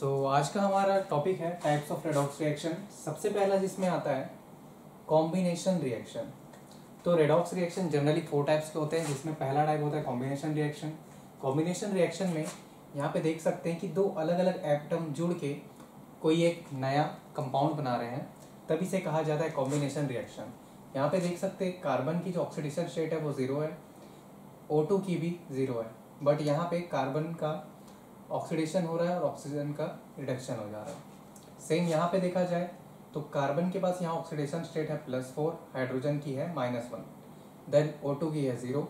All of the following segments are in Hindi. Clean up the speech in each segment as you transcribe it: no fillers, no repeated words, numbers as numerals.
आज का हमारा टॉपिक है टाइप्स ऑफ रेडॉक्स रिएक्शन। सबसे पहला जिसमें आता है कॉम्बिनेशन रिएक्शन। तो रेडॉक्स रिएक्शन जनरली 4 टाइप्स के होते हैं, जिसमें पहला टाइप होता है कॉम्बिनेशन रिएक्शन। कॉम्बिनेशन रिएक्शन में यहाँ पे देख सकते हैं कि दो अलग अलग एटम जुड़ के कोई एक नया कंपाउंड बना रहे हैं, तभी से कहा जाता है कॉम्बिनेशन रिएक्शन। यहाँ पे देख सकते हैं कार्बन की जो ऑक्सीडेशन स्टेट है वो 0 है, O2 की भी 0 है, बट यहाँ पे कार्बन का ऑक्सीडेशन हो रहा है और ऑक्सीजन का रिडक्शन हो जा रहा है। सेम यहाँ पे देखा जाए तो कार्बन के पास यहाँ ऑक्सीडेशन स्टेट है +4, हाइड्रोजन की है -1, देन O2 की है 0,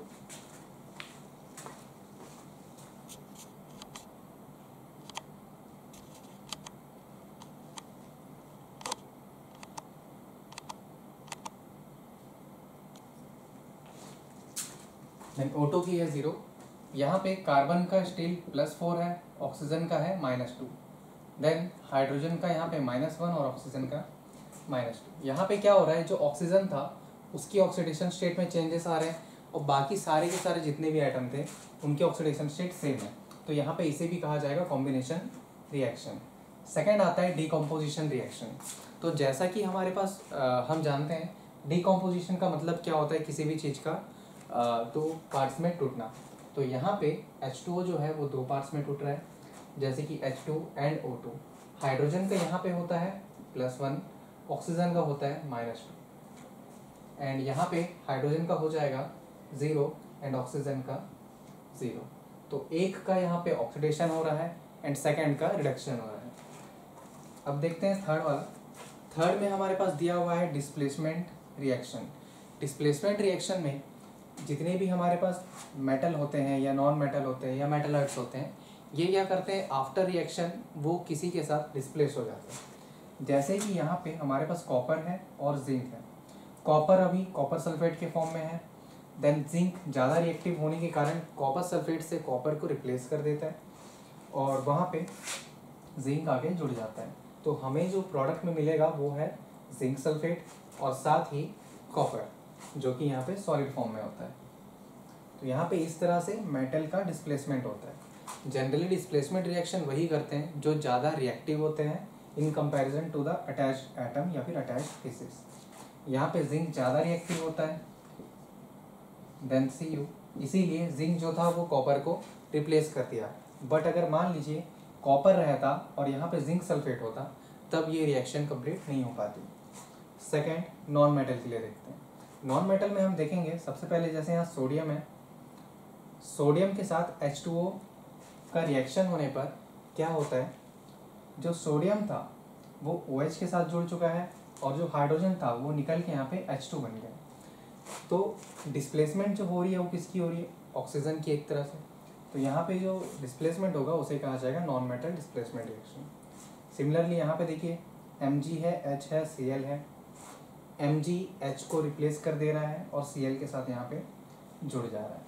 देन O2 की है 0। यहाँ पे कार्बन का स्टिल +4 है, ऑक्सीजन का है -2, देन हाइड्रोजन का यहाँ पे -1 और ऑक्सीजन का -2। यहाँ पे क्या हो रहा है, जो ऑक्सीजन था उसकी ऑक्सीडेशन स्टेट में चेंजेस आ रहे हैं और बाकी सारे के सारे जितने भी एटम थे उनके ऑक्सीडेशन स्टेट सेम है, तो यहाँ पे इसे भी कहा जाएगा कॉम्बिनेशन रिएक्शन। सेकेंड आता है डीकम्पोजिशन रिएक्शन। तो जैसा कि हमारे पास हम जानते हैं डीकम्पोजिशन का मतलब क्या होता है, किसी भी चीज़ का 2 पार्ट्स में टूटना। तो यहाँ पे H2O जो है वो 2 पार्ट्स में टूट रहा है, जैसे कि H2 एंड O2। हाइड्रोजन का यहाँ पे होता है +1, ऑक्सीजन का होता है -2, एंड यहाँ पे हाइड्रोजन का हो जाएगा 0 एंड ऑक्सीजन का 0। तो एक का यहाँ पे ऑक्सीडेशन हो रहा है एंड सेकेंड का रिडक्शन हो रहा है। अब देखते हैं थर्ड वाला। थर्ड में हमारे पास दिया हुआ है डिस्प्लेसमेंट रिएक्शन। डिस्प्लेसमेंट रिएक्शन में जितने भी हमारे पास मेटल होते हैं या नॉन मेटल होते हैं या मेटलाइट्स होते हैं, ये क्या करते हैं आफ्टर रिएक्शन वो किसी के साथ डिस्प्लेस हो जाते हैं। जैसे कि यहाँ पे हमारे पास कॉपर है और जिंक है। कॉपर अभी कॉपर सल्फेट के फॉर्म में है, देन जिंक ज़्यादा रिएक्टिव होने के कारण कॉपर सल्फेट से कॉपर को रिप्लेस कर देता है और वहाँ पे जिंक आगे जुड़ जाता है। तो हमें जो प्रोडक्ट में मिलेगा वो है जिंक सल्फेट और साथ ही कॉपर, जो कि यहाँ पे सॉलिड फॉर्म में होता है। तो यहाँ पे इस तरह से मेटल का डिस्प्लेसमेंट होता है। जनरली डिस्प्लेसमेंट रिएक्शन वही करते हैं जो ज़्यादा रिएक्टिव होते हैं in comparison to the attached atom या फिर अटैच्ड पीसेस। यहाँ पे जिंक ज़्यादा रिएक्टिव होता है देन Cu, इसीलिए जिंक जो था वो कॉपर को रिप्लेस कर दिया। बट अगर मान लीजिए कॉपर रहता और यहाँ पे जिंक सल्फेट होता, तब ये रिएक्शन कंप्लीट नहीं हो पाती। सेकेंड, नॉन मेटल के लिए देखते हैं। नॉन मेटल में हम देखेंगे सबसे पहले, जैसे यहाँ सोडियम है, सोडियम के साथ H2O का रिएक्शन होने पर क्या होता है, जो सोडियम था वो OH के साथ जुड़ चुका है और जो हाइड्रोजन था वो निकल के यहाँ पे H2 बन गया। तो डिस्प्लेसमेंट जो हो रही है वो किसकी हो रही है, ऑक्सीजन की एक तरह से। तो यहाँ पे जो डिस्प्लेसमेंट होगा उसे कहा जाएगा non metal displacement reaction. Similarly यहाँ पे देखिए Mg है, H है, Cl है। Mg H को रिप्लेस कर दे रहा है और Cl के साथ यहाँ पे जुड़ जा रहा है।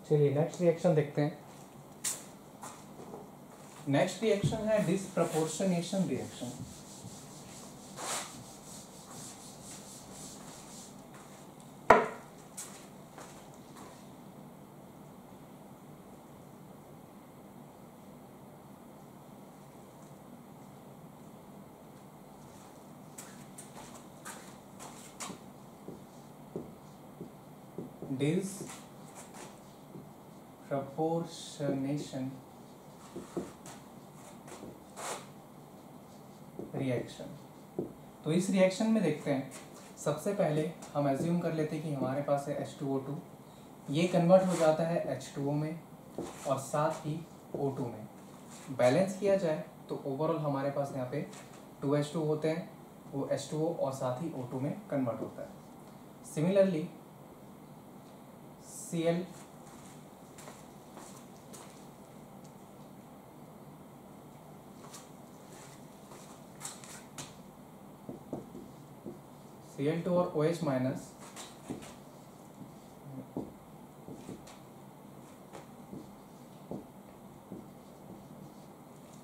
चलिए नेक्स्ट रिएक्शन देखते हैं। नेक्स्ट रिएक्शन है डिसप्रपोर्शनेशन रिएक्शन। Disproportionation reaction. तो इस रिएक्शन में देखते हैं, सबसे पहले हम एज्यूम कर लेते हैं कि हमारे पास है H2O2, ये कन्वर्ट हो जाता है H2O में और साथ ही O2 में। बैलेंस किया जाए तो ओवरऑल हमारे पास यहाँ पे 2H2 होते हैं, वो H2O और साथ ही O2 में कन्वर्ट होता है। सिमिलरली Cl Cl2 और OH माइनस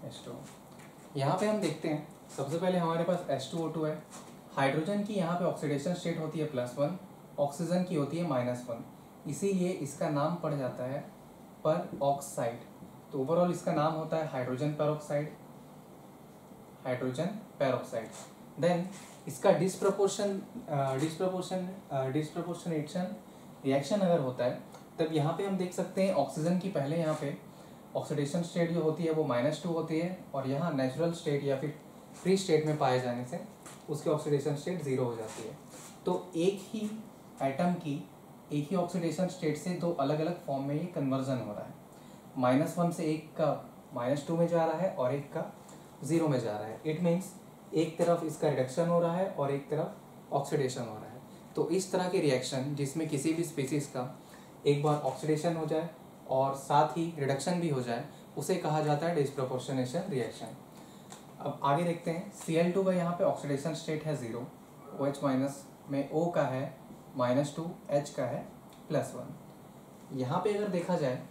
H2O। यहाँ पे हम देखते हैं, सबसे पहले हमारे पास H2O2 है, हाइड्रोजन की यहाँ पे ऑक्सीडेशन स्टेट होती है +1, ऑक्सीजन की होती है -1, इसीलिए इसका नाम पड़ जाता है पर ऑक्साइड। तो ओवरऑल इसका नाम होता है hydrogen peroxide, hydrogen peroxide. Then इसका डिस्प्रपोर्शनेशन रिएक्शन अगर होता है तब यहाँ पे हम देख सकते हैं ऑक्सीजन की पहले यहाँ पे ऑक्सीडेशन स्टेट जो होती है वो -2 होती है और यहाँ नेचुरल स्टेट या फिर फ्री स्टेट में पाए जाने से उसकी ऑक्सीडेशन स्टेट 0 हो जाती है। तो एक ही एटम की एक ही ऑक्सीडेशन स्टेट से दो अलग अलग फॉर्म में ये कन्वर्जन हो रहा है। -1 से एक का -2 में जा रहा है और एक का 0 में जा रहा है। इट मीन्स एक तरफ इसका रिडक्शन हो रहा है और एक तरफ ऑक्सीडेशन हो रहा है। तो इस तरह के रिएक्शन जिसमें किसी भी स्पीसीज का एक बार ऑक्सीडेशन हो जाए और साथ ही रिडक्शन भी हो जाए उसे कहा जाता है डिस्प्रपोर्शनेशन रिएक्शन। अब आगे देखते हैं, Cl2 का यहाँ पे ऑक्सीडेशन स्टेट है 0, OH माइनस में O का है -2, H का है +1। यहाँ पे अगर देखा जाए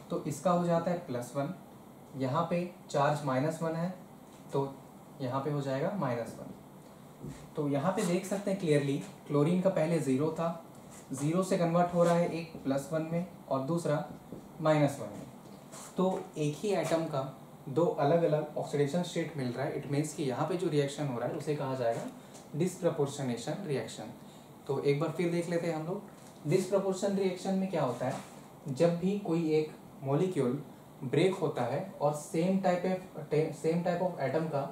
तो इसका हो जाता है +1, यहाँ पे चार्ज -1 है तो यहाँ पे हो जाएगा -1। तो यहाँ पे देख सकते हैं क्लियरली क्लोरीन का पहले 0 था, 0 से कन्वर्ट हो रहा है एक +1 में और दूसरा -1 में। तो एक ही एटम का दो अलग अलग ऑक्सीडेशन स्टेट मिल रहा है। इट मीन्स कि यहाँ पे जो रिएक्शन हो रहा है उसे कहा जाएगा डिस्प्रपोर्शनेशन रिएक्शन। तो एक बार फिर देख लेते हैं हम लोग। डिस्प्रपोर्शन रिएक्शन में क्या होता है, जब भी कोई एक मॉलिक्यूल ब्रेक होता है और सेम टाइप ऑफ एटम का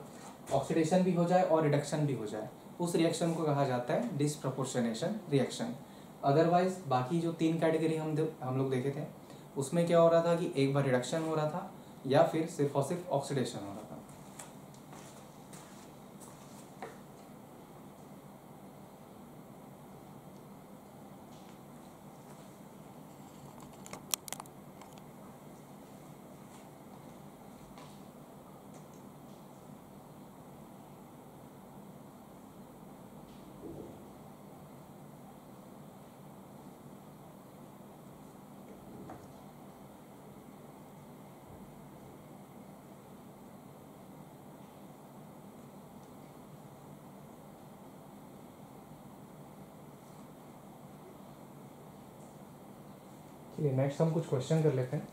ऑक्सीडेशन भी हो जाए और रिडक्शन भी हो जाए, उस रिएक्शन को कहा जाता है डिस्प्रपोर्शनेशन रिएक्शन। अदरवाइज बाकी जो 3 कैटेगरी हम लोग देखे थे उसमें क्या हो रहा था कि एक बार रिडक्शन हो रहा था या फिर सिर्फ और सिर्फ ऑक्सीडेशन हो रहा था। चलिए नेक्स्ट हम कुछ क्वेश्चन कर लेते हैं।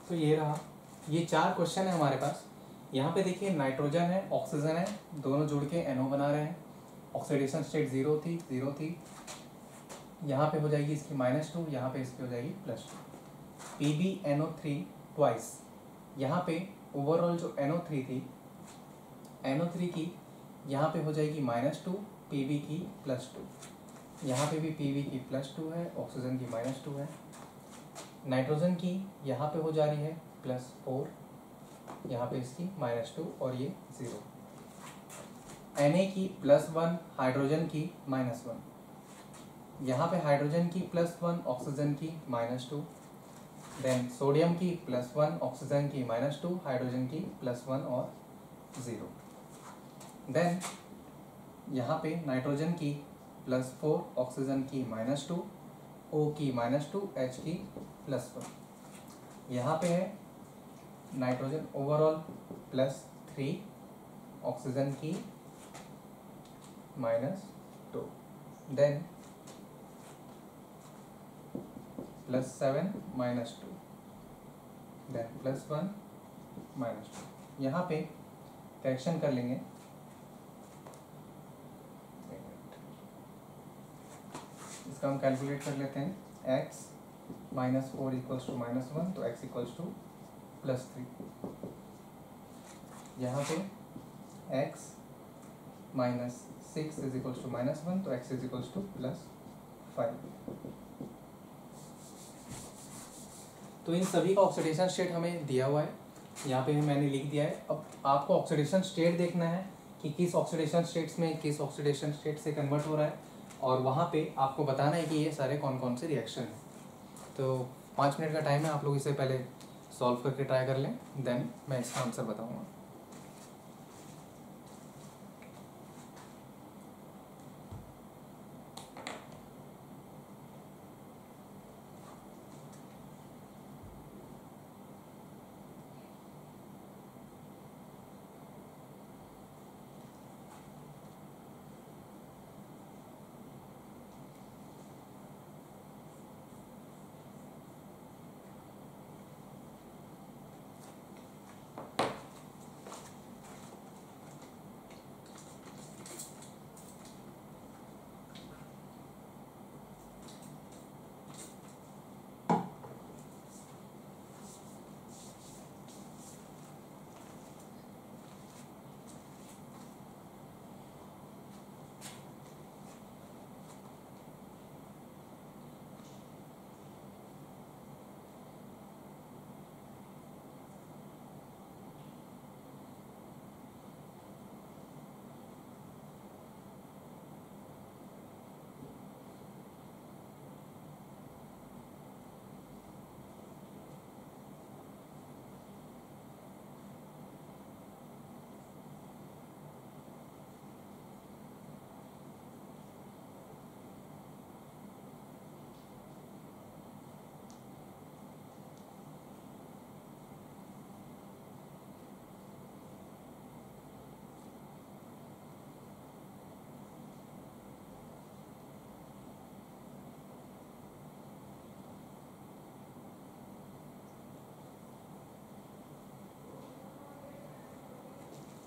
तो ये रहा, ये 4 क्वेश्चन है हमारे पास। यहाँ पे देखिए नाइट्रोजन है, ऑक्सीजन है, दोनों जुड़ के NO बना रहे हैं। ऑक्सीडेशन स्टेट 0 थी, यहाँ पे हो जाएगी इसकी -2, यहाँ पे इसकी हो जाएगी +2। PbNO3 ट्वाइस, यहाँ पे ओवरऑल जो NO3 थी, NO3 की यहाँ पे हो जाएगी -2, Pb की +2, यहाँ पे भी Pb की +2 है, ऑक्सीजन की -2 है। नाइट्रोजन की यहाँ पे हो जा रही है +4, यहाँ पे इसकी -2 और ये 0। Na की +1, हाइड्रोजन की -1, यहाँ पे हाइड्रोजन की +1, ऑक्सीजन की -2। देन सोडियम की +1, ऑक्सीजन की -2, हाइड्रोजन की +1 और 0। देन यहाँ पे नाइट्रोजन की +4, ऑक्सीजन की -2, O की -2, H की +1। यहाँ पे है नाइट्रोजन ओवरऑल +3, ऑक्सीजन की -2। Then +7 -2, then +1 -2। यहाँ पे करेक्शन कर लेंगे, इसका हम कैलकुलेट कर लेते हैं। x -4 = -1, तो x = +3। यहाँ पे x -6 = -1, तो x = +5। तो इन सभी का ऑक्सीडेशन स्टेट हमें दिया हुआ है, यहाँ पे मैंने लिख दिया है। अब आपको ऑक्सीडेशन स्टेट देखना है कि किस ऑक्सीडेशन स्टेट्स में किस ऑक्सीडेशन स्टेट से कन्वर्ट हो रहा है, और वहाँ पे आपको बताना है कि ये सारे कौन कौन से रिएक्शन हैं। तो 5 मिनट का टाइम है, आप लोग इसे पहले सॉल्व करके ट्राई कर लें, देन मैं इसका आंसर बताऊँगा।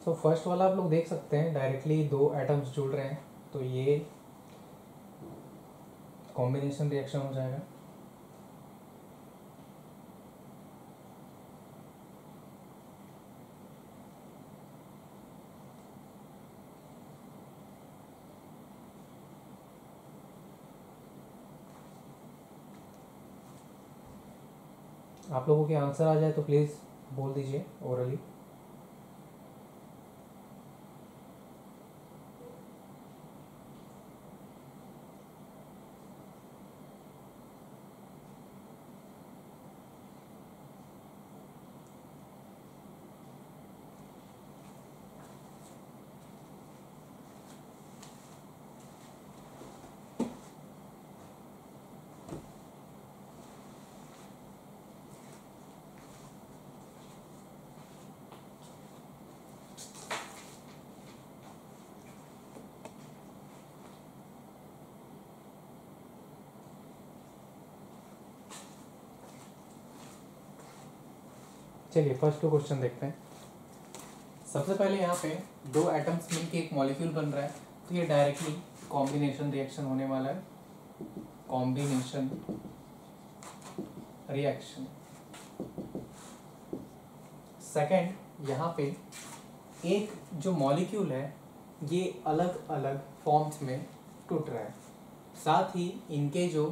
तो फर्स्ट वाला आप लोग देख सकते हैं, डायरेक्टली 2 एटम्स जुड़ रहे हैं, तो ये कॉम्बिनेशन रिएक्शन हो जाएगा। आप लोगों के आंसर आ जाए तो प्लीज़ बोल दीजिए ओरली। चलिए फर्स्ट टू क्वेश्चन देखते हैं। सबसे पहले यहाँ पे दो एटम्स मिलके एक मॉलिक्यूल बन रहा है, तो ये डायरेक्टली कॉम्बिनेशन रिएक्शन होने वाला है, कॉम्बिनेशन रिएक्शन। सेकंड, यहाँ पे एक जो मॉलिक्यूल है ये अलग अलग फॉर्म्स में टूट रहा है, साथ ही इनके जो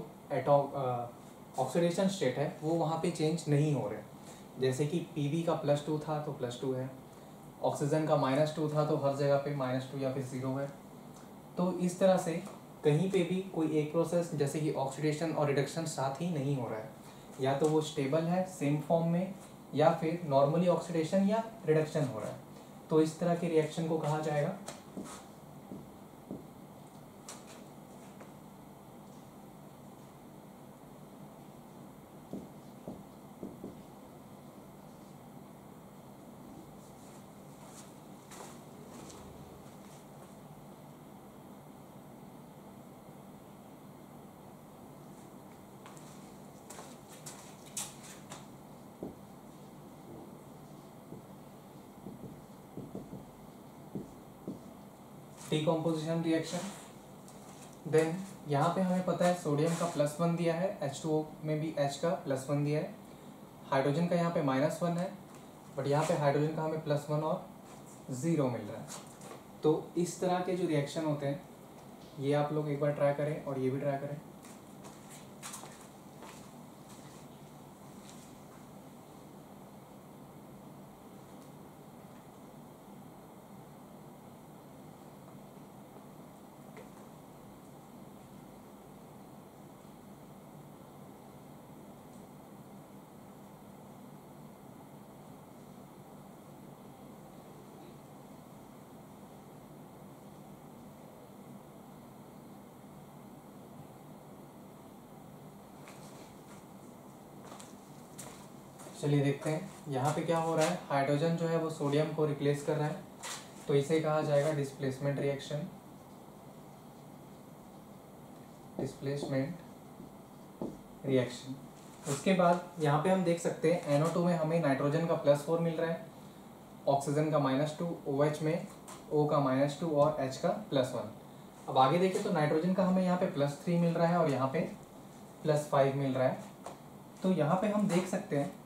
ऑक्सीडेशन स्टेट है वो वहाँ पे चेंज नहीं हो रहे। जैसे कि Pb का +2 था तो +2 है, ऑक्सीजन का -2 था तो हर जगह पे -2 या फिर 0 है। तो इस तरह से कहीं पे भी कोई एक प्रोसेस जैसे कि ऑक्सीडेशन और रिडक्शन साथ ही नहीं हो रहा है, या तो वो स्टेबल है सेम फॉर्म में, या फिर नॉर्मली ऑक्सीडेशन या रिडक्शन हो रहा है। तो इस तरह के रिएक्शन को कहा जाएगा डीकॉम्पोजिशन रिएक्शन। देन यहाँ पे हमें पता है सोडियम का +1 दिया है, H2O में भी H का +1 दिया है, हाइड्रोजन का यहाँ पे -1 है, बट यहाँ पे हाइड्रोजन का हमें +1 और 0 मिल रहा है। तो इस तरह के जो रिएक्शन होते हैं ये आप लोग एक बार ट्राई करें और ये भी ट्राई करें। चलिए देखते हैं यहाँ पे क्या हो रहा है। हाइड्रोजन जो है वो सोडियम को रिप्लेस कर रहा है, तो इसे कहा जाएगा डिस्प्लेसमेंट रिएक्शन, डिस्प्लेसमेंट रिएक्शन। उसके बाद यहाँ पे हम देख सकते हैं NO2 में हमें नाइट्रोजन का +4 मिल रहा है, ऑक्सीजन का -2, OH में O का -2 और H का +1। अब आगे देखें तो नाइट्रोजन का हमें यहाँ पे +3 मिल रहा है और यहाँ पे +5 मिल रहा है। तो यहाँ पे हम देख सकते हैं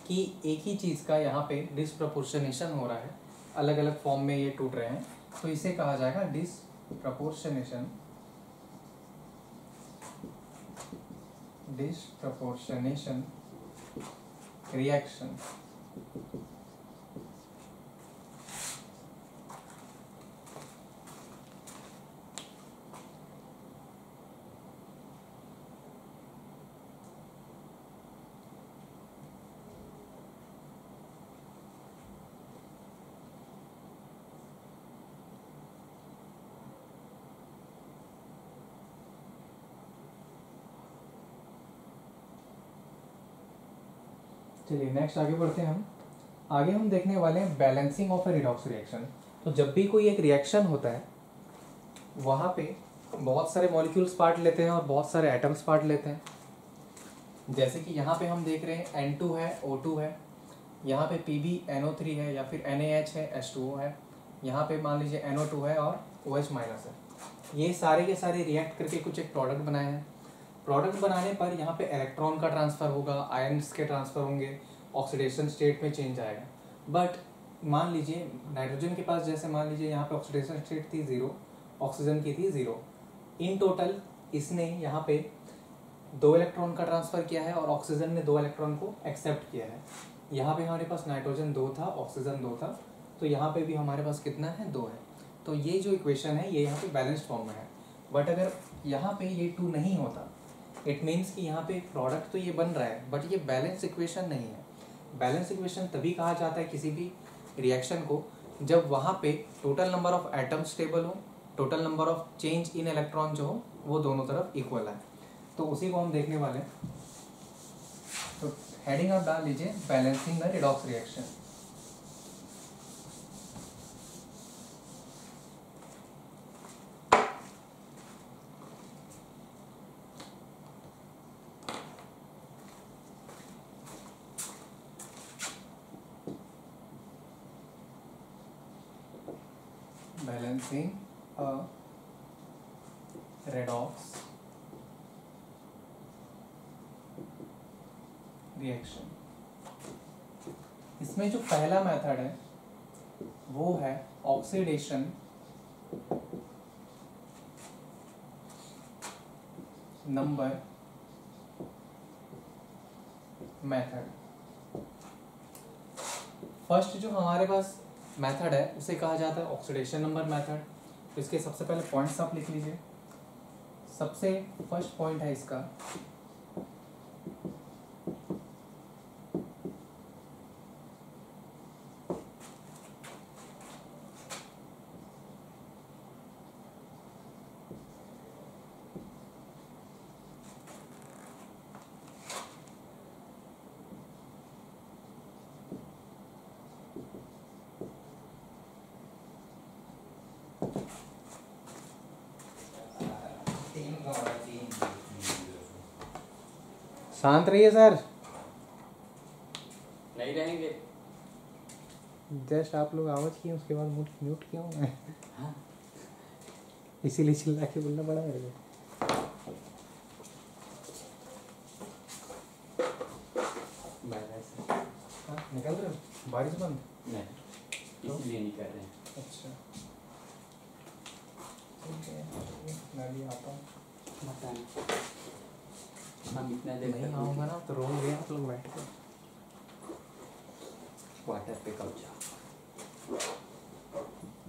कि एक ही चीज़ का यहाँ पे डिसप्रपोर्शनेशन हो रहा है, अलग अलग फॉर्म में ये टूट रहे हैं, तो इसे कहा जाएगा डिसप्रपोर्शनेशन, डिसप्रपोर्शनेशन रिएक्शन। चलिए नेक्स्ट आगे बढ़ते हैं हम। आगे हम देखने वाले हैं balancing of A redox reaction. तो जब भी कोई एक रिएक्शन होता है वहाँ पे बहुत सारे मॉलिक्यूल्स पार्ट लेते हैं और बहुत सारे एटम्स पार्ट लेते हैं। जैसे कि यहाँ पे हम देख रहे हैं N2 है, O2 है, यहाँ पे PbNO3 है या फिर NaH है, H2O है, यहाँ पे मान लीजिए NO2 है और OH- है। ये सारे के सारे रिएक्ट करके कुछ एक प्रोडक्ट बनाए हैं। प्रोडक्ट बनाने पर यहाँ पे इलेक्ट्रॉन का ट्रांसफ़र होगा, आयन्स के ट्रांसफ़र होंगे, ऑक्सीडेशन स्टेट में चेंज आएगा। बट मान लीजिए नाइट्रोजन के पास जैसे मान लीजिए यहाँ पे ऑक्सीडेशन स्टेट थी 0, ऑक्सीजन की थी 0। इन टोटल इसने यहाँ पे 2 इलेक्ट्रॉन का ट्रांसफ़र किया है और ऑक्सीजन ने 2 इलेक्ट्रॉन को एक्सेप्ट किया है। यहाँ पे हमारे पास नाइट्रोजन 2 था, ऑक्सीजन 2 था, तो यहाँ पे भी हमारे पास कितना है, 2 है। तो ये जो इक्वेशन है ये यहाँ पे बैलेंस्ड फॉर्म में है। बट अगर यहाँ पे ये 2 नहीं होता, इट मीन्स कि यहाँ पे प्रोडक्ट तो ये बन रहा है बट ये बैलेंस इक्वेशन नहीं है। बैलेंस इक्वेशन तभी कहा जाता है किसी भी रिएक्शन को जब वहाँ पे total number of atom stable हो, total number of change in electron जो हो वो दोनों तरफ इक्वल है। तो उसी को हम देखने वाले हैं। तो हेडिंग आप डाल लीजिए balancing the redox reaction. Balancing a redox reaction. इसमें जो पहला मेथड है वो है ऑक्सीडेशन नंबर मेथड। फर्स्ट जो हमारे पास मेथड है उसे कहा जाता है ऑक्सीडेशन नंबर मेथड। तो इसके सबसे पहले पॉइंट्स आप लिख लीजिए। सबसे फर्स्ट पॉइंट है इसका शांत रहिए सर। नहीं रहेंगे। जस्ट आप लोग आवाज किए उसके बाद म्यूट किया हूँ मैं। हाँ? इसीलिए चिल्ला के बोलना पड़ा मेरे को। हाँ, निकल रहे हो बारिश बंद? नहीं, इसलिए नहीं कर रहे हैं। अच्छा ठीक है, मैं भी आता हूँ। बताना हम इतना देर नहीं आऊँगा ना तो रोओगे आप लोग बैठ के। क्वार्टर पे कब जाओ?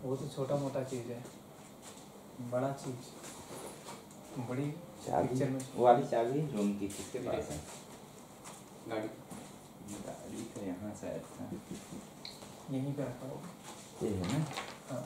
वो तो छोटा मोटा चीज़ है, बड़ा चीज़ बड़ी पिक्चर में। वो वाली चाबी रूम की किसके पास है? गाड़ी गाड़ी तो यहाँ शायद था। यहीं पे रखा होगा। ये है ना? हाँ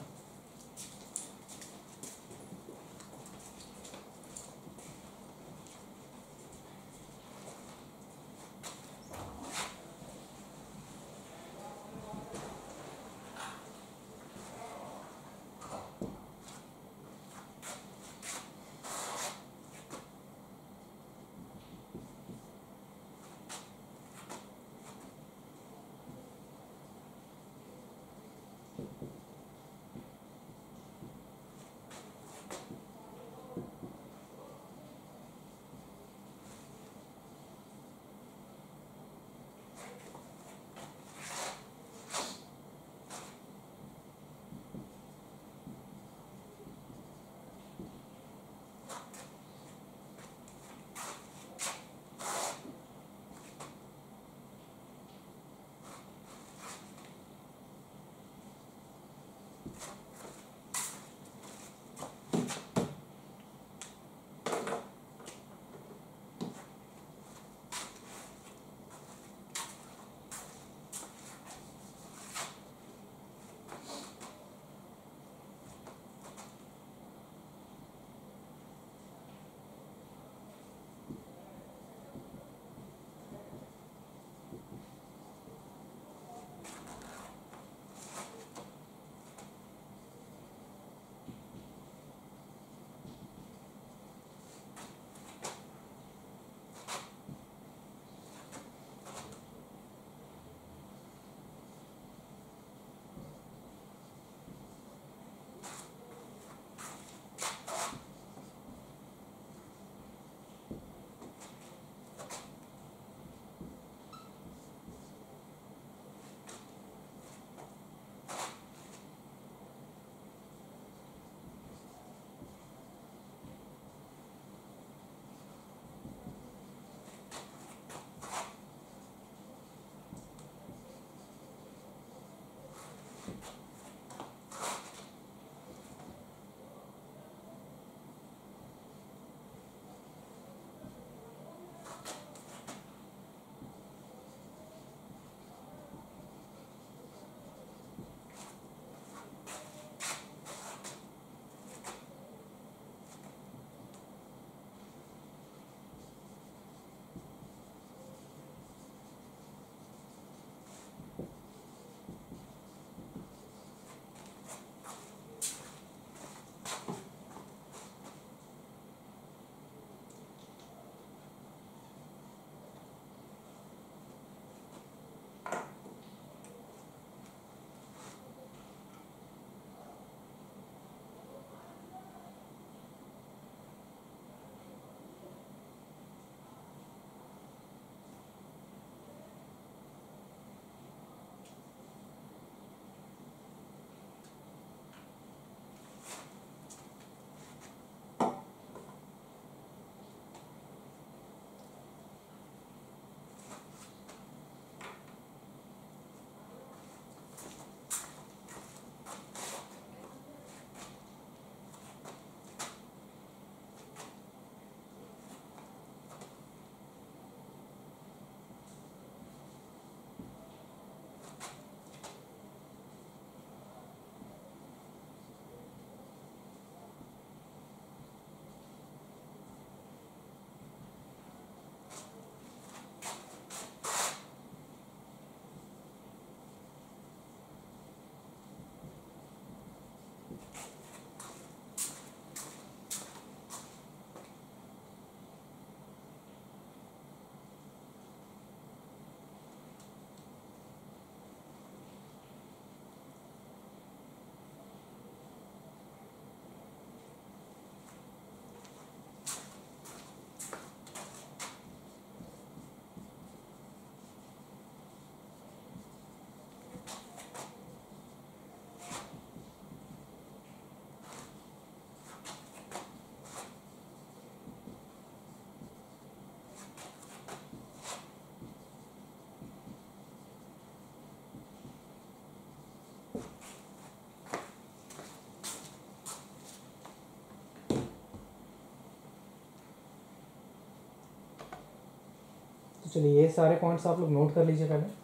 चलिए ये सारे पॉइंट्स आप लोग नोट कर लीजिए पहले।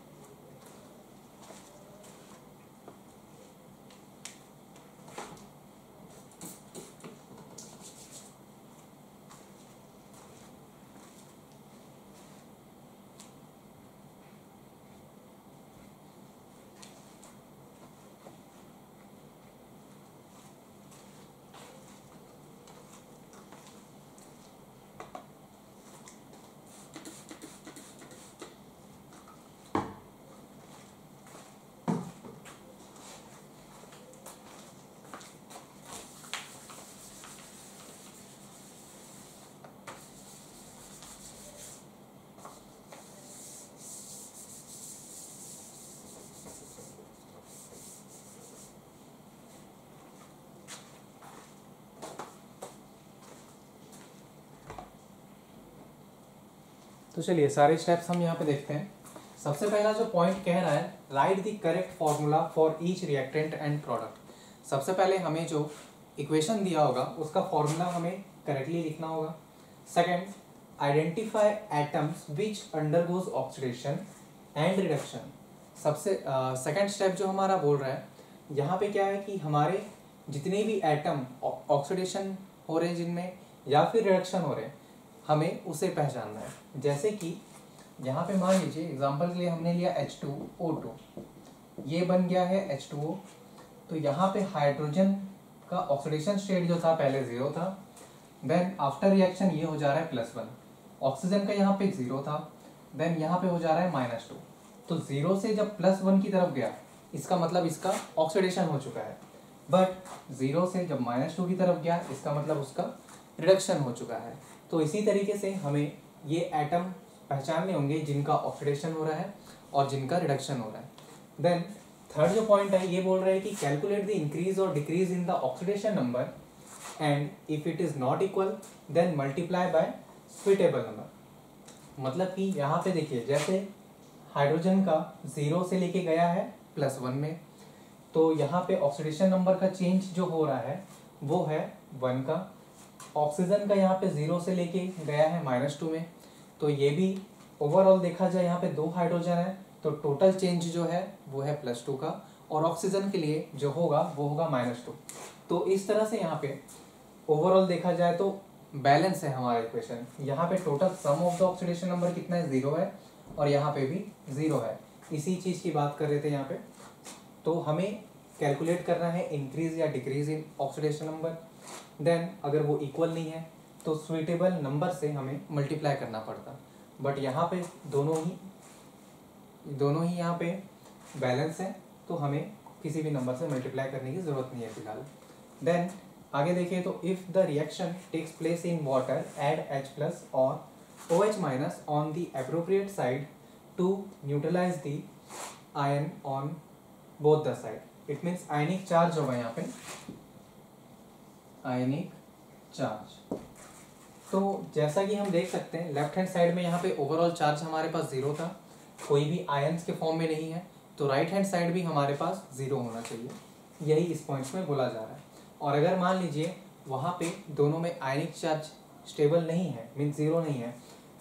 तो चलिए सारे स्टेप्स हम यहाँ पे देखते हैं। सबसे पहला जो पॉइंट कह रहा है, right the correct formula for each reactant and product. सबसे पहले हमें जो इक्वेशन दिया होगा उसका फॉर्मूला हमें करेक्टली लिखना होगा। Second, identify atoms which undergoes oxidation and reduction. सबसे सेकंड स्टेप जो हमारा बोल रहा है, यहाँ पे क्या है कि हमारे जितने भी एटम ऑक्सीडेशन हो रहे हैं जिनमें या फिर रिडक्शन हो रहे हैं, हमें उसे पहचानना है। जैसे कि यहाँ पे मान लीजिए एग्जांपल के लिए हमने लिया H2O2, ये बन गया है H2O। तो यहाँ पे हाइड्रोजन का ऑक्सीडेशन स्टेट जो था पहले 0 था, देन आफ्टर रिएक्शन ये हो जा रहा है +1। ऑक्सीजन का यहाँ पे 0 था, देन यहाँ पे हो जा रहा है -2। तो 0 से जब +1 की तरफ गया, इसका मतलब इसका ऑक्सीडेशन हो चुका है। बट 0 से जब -2 की तरफ गया, इसका मतलब उसका रिडक्शन हो चुका है। तो इसी तरीके से हमें ये एटम पहचानने होंगे जिनका ऑक्सीडेशन हो रहा है और जिनका रिडक्शन हो रहा है। देन थर्ड जो पॉइंट है, ये बोल रहा है कि कैलकुलेट द इंक्रीज और decrease in the oxidation number and if it is not equal then multiply by suitable number. मतलब कि यहाँ पे देखिए, जैसे हाइड्रोजन का 0 से लेके गया है +1 में, तो यहाँ पे ऑक्सीडेशन नंबर का चेंज जो हो रहा है वो है 1 का। ऑक्सीजन का यहाँ पे 0 से लेके गया है -2 में, तो ये भी ओवरऑल देखा जाए यहाँ पे 2 हाइड्रोजन है, तो टोटल चेंज जो है वो है +2 का, और ऑक्सीजन के लिए जो होगा वो होगा -2। तो इस तरह से यहाँ पे ओवरऑल देखा जाए तो बैलेंस है हमारा इक्वेशन। यहाँ पे total sum of the oxidation number कितना है, 0 है, और यहाँ पे भी 0 है। इसी चीज़ की बात कर रहे थे यहाँ पे। तो हमें कैलकुलेट करना है इंक्रीज या decrease in oxidation number. Then अगर वो इक्वल नहीं है तो स्वीटेबल नंबर से हमें मल्टीप्लाई करना पड़ता, बट यहाँ पे दोनों ही यहाँ पे बैलेंस है, तो हमें किसी भी नंबर से मल्टीप्लाई करने की ज़रूरत नहीं है फिलहाल। देन आगे देखिए तो if the reaction takes place in water add H+ और OH- on the appropriate side to neutralize the ion on both the side. It means ionic charge होगा यहाँ पे, आयनिक चार्ज। तो जैसा कि हम देख सकते हैं लेफ्ट हैंड साइड में यहाँ पे ओवरऑल चार्ज हमारे पास 0 था, कोई भी आयंस के फॉर्म में नहीं है, तो राइट हैंड साइड भी हमारे पास 0 होना चाहिए। यही इस पॉइंट्स में बोला जा रहा है। और अगर मान लीजिए वहाँ पे दोनों में आयनिक चार्ज स्टेबल नहीं है, मीन्स 0 नहीं है,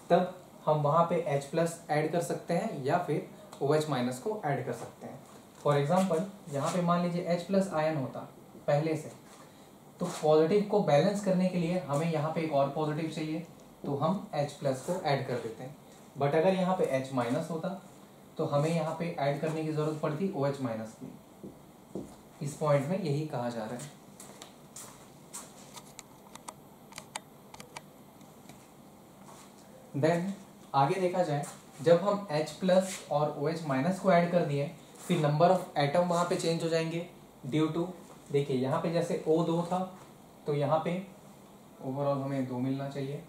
तब हम वहाँ पे H+ ऐड कर सकते हैं या फिर OH- को ऐड कर सकते हैं। फॉर एग्जाम्पल यहाँ पे मान लीजिए H+ आयन होता पहले से, तो पॉजिटिव को बैलेंस करने के लिए हमें यहाँ पे एक और पॉजिटिव चाहिए, तो हम H+ को ऐड कर देते हैं। बट अगर यहाँ पे H- होता तो हमें यहाँ पे ऐड करने की ज़रूरत पड़ती OH- की। इस पॉइंट में यही कहा जा रहा है। देन आगे देखा जाए, जब हम H+ और OH- को ऐड कर दिए, फिर नंबर ऑफ एटम वहाँ पे चेंज हो जाएंगे ड्यू टू, देखिए यहाँ पे जैसे O2 था तो यहाँ पे ओवरऑल हमें 2 मिलना चाहिए,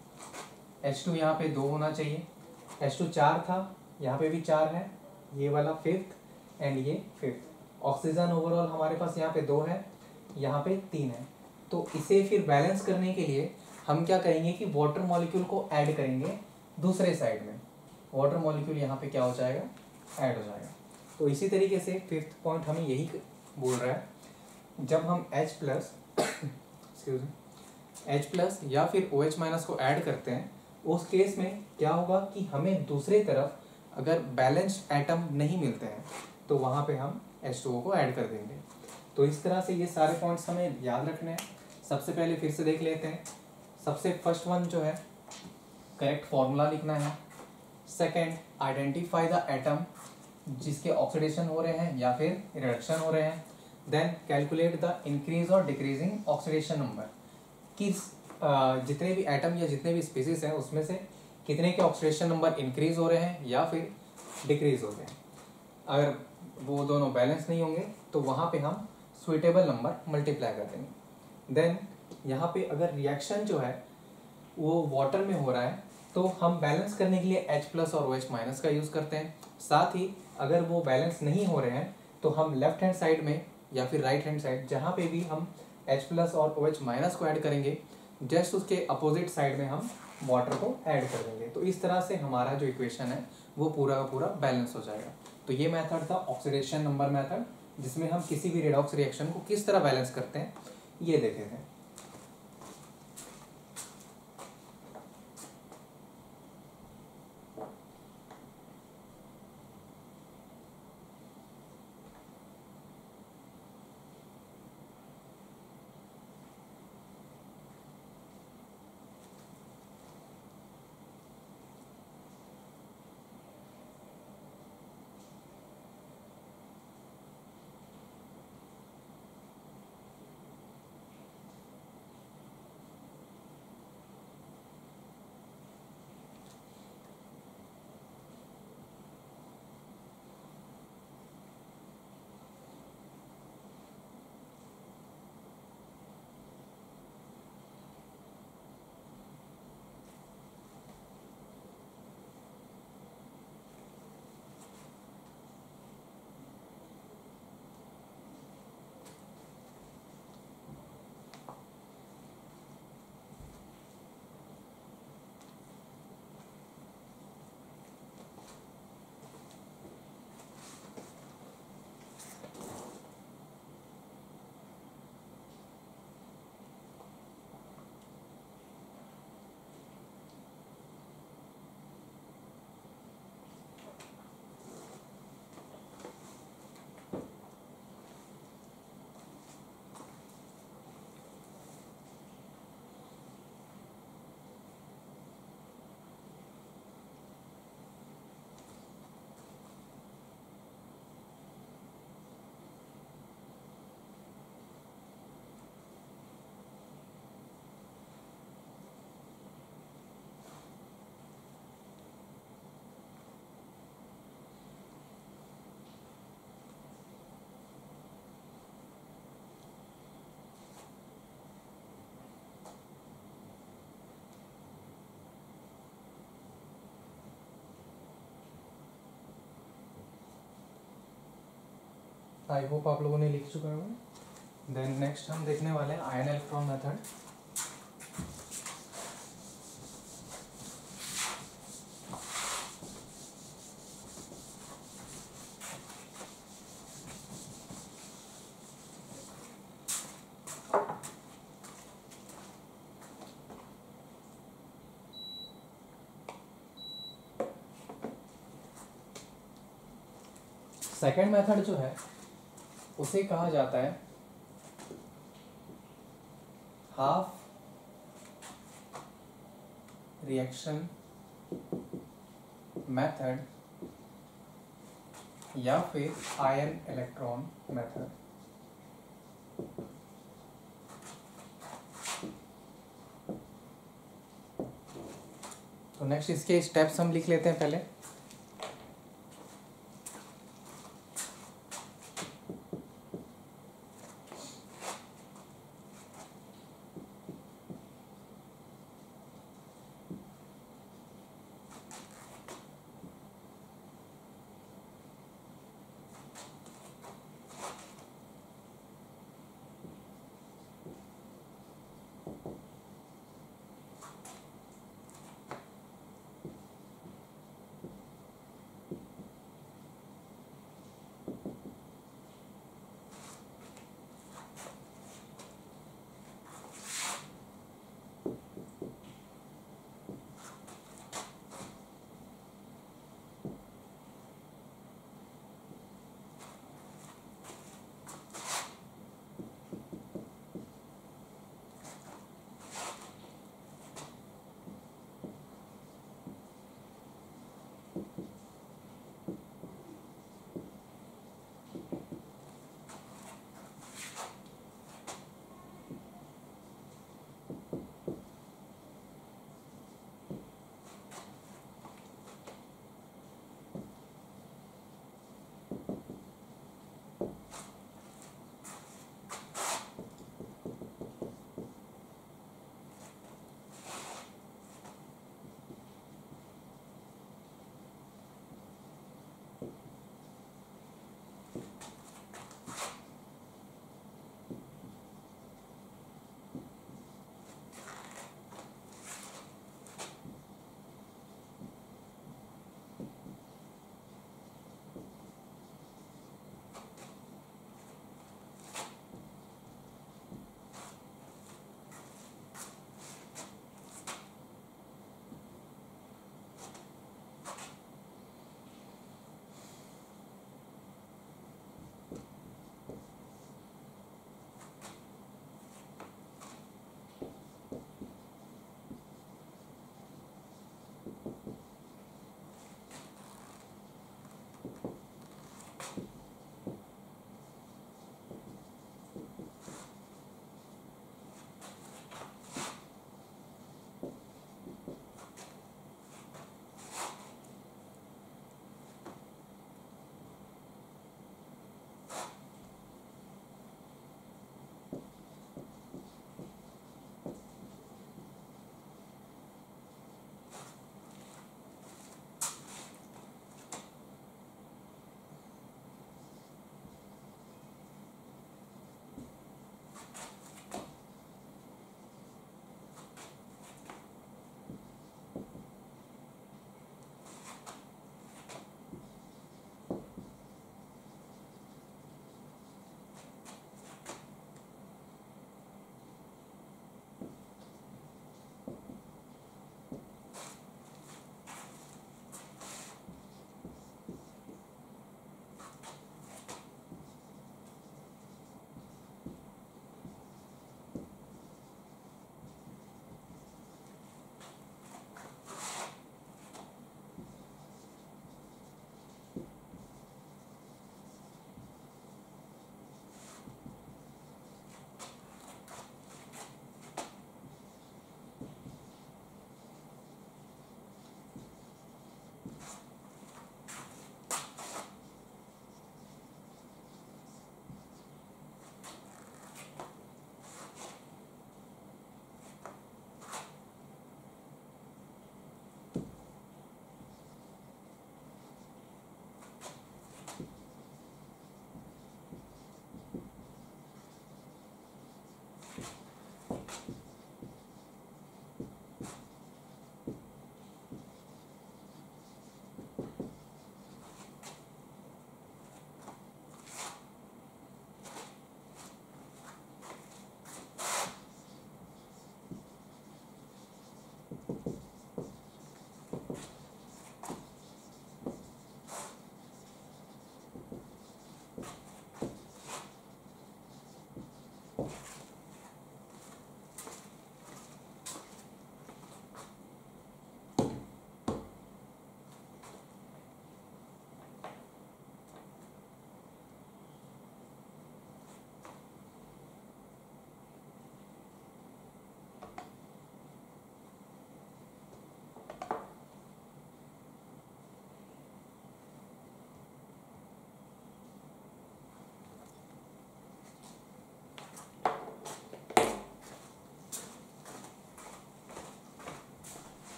H2 यहाँ पे 2 होना चाहिए, H2 4 था, यहाँ पे भी 4 है, ये वाला 5th एंड ये 5th। ऑक्सीजन ओवरऑल हमारे पास यहाँ पे 2 है, यहाँ पे 3 है। तो इसे फिर बैलेंस करने के लिए हम क्या करेंगे कि वाटर मॉलिक्यूल को ऐड करेंगे दूसरे साइड में। वाटर मॉलिक्यूल यहाँ पे क्या हो जाएगा, ऐड हो जाएगा। तो इसी तरीके से 5th पॉइंट हमें यही बोल रहा है, जब हम H+ या फिर OH- को ऐड करते हैं उस केस में क्या होगा कि हमें दूसरी तरफ अगर बैलेंस्ड एटम नहीं मिलते हैं तो वहाँ पे हम H2O को ऐड कर देंगे। तो इस तरह से ये सारे पॉइंट्स हमें याद रखने हैं। सबसे पहले फिर से देख लेते हैं। सबसे फर्स्ट वन जो है करेक्ट फॉर्मूला लिखना है। सेकंड, आइडेंटिफाई द एटम जिसके ऑक्सीडेशन हो रहे हैं या फिर रिडक्शन हो रहे हैं। देन कैलकुलेट द इंक्रीज और डिक्रीजिंग ऑक्सीडेशन नंबर, किस जितने भी एटम या जितने भी स्पीसीज हैं उसमें से कितने के ऑक्सीडेशन नंबर इंक्रीज हो रहे हैं या फिर डिक्रीज हो रहे हैं। अगर वो दोनों बैलेंस नहीं होंगे तो वहाँ पे हम सुइटेबल नंबर मल्टीप्लाई कर देंगे। देन यहाँ पे अगर रिएक्शन जो है वो वाटर में हो रहा है तो हम बैलेंस करने के लिए H+ और OH- का यूज़ करते हैं। साथ ही अगर वो बैलेंस नहीं हो रहे हैं तो हम लेफ्ट हैंड साइड में या फिर राइट हैंड साइड जहाँ पे भी हम H+ और OH- को ऐड करेंगे जस्ट उसके अपोजिट साइड में हम वाटर को ऐड कर देंगे। तो इस तरह से हमारा जो इक्वेशन है वो पूरा का पूरा बैलेंस हो जाएगा। तो ये मेथड था ऑक्सीडेशन नंबर मेथड, जिसमें हम किसी भी रेडॉक्स रिएक्शन को किस तरह बैलेंस करते हैं ये देखे थे। आई होप आप लोगों ने लिख चुका है। देन नेक्स्ट हम देखने वाले हैं ion electron method. Second method जो है उसे कहा जाता है हाफ रिएक्शन मेथड या फिर आयन इलेक्ट्रॉन मेथड। तो नेक्स्ट इसके स्टेप्स हम लिख लेते हैं पहले।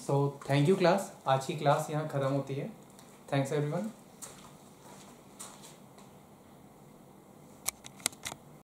सो थैंक यू क्लास, आज की क्लास यहाँ ख़त्म होती है। Thanks everyone.